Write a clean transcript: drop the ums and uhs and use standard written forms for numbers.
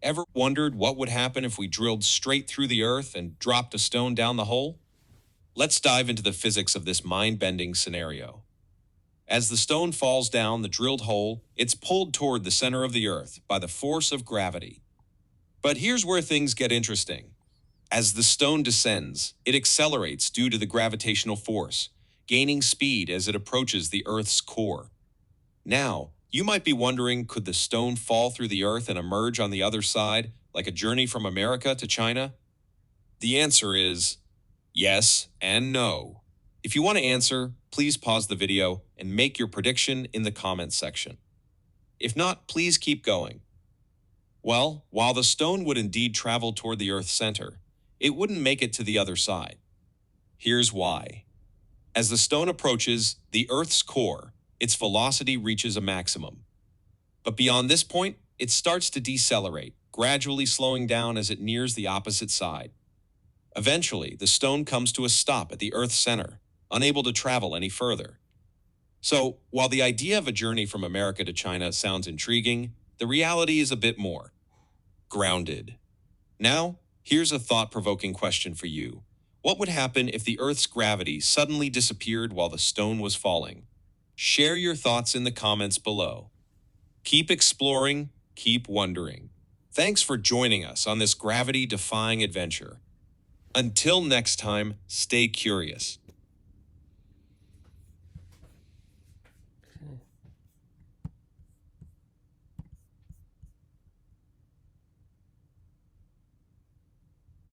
Ever wondered what would happen if we drilled straight through the Earth and dropped a stone down the hole? Let's dive into the physics of this mind-bending scenario. As the stone falls down the drilled hole, it's pulled toward the center of the Earth by the force of gravity. But here's where things get interesting. As the stone descends, it accelerates due to the gravitational force, gaining speed as it approaches the Earth's core. Now, you might be wondering, could the stone fall through the Earth and emerge on the other side, like a journey from America to China? The answer is yes and no. If you want to answer, please pause the video and make your prediction in the comments section. If not, please keep going. Well, while the stone would indeed travel toward the Earth's center, it wouldn't make it to the other side. Here's why. As the stone approaches the Earth's core, its velocity reaches a maximum. But beyond this point, it starts to decelerate, gradually slowing down as it nears the opposite side. Eventually, the stone comes to a stop at the Earth's center, unable to travel any further. So, while the idea of a journey from America to China sounds intriguing, the reality is a bit more grounded. Now, here's a thought-provoking question for you. What would happen if the Earth's gravity suddenly disappeared while the stone was falling? Share your thoughts in the comments below. Keep exploring, keep wondering. Thanks for joining us on this gravity-defying adventure. Until next time, stay curious.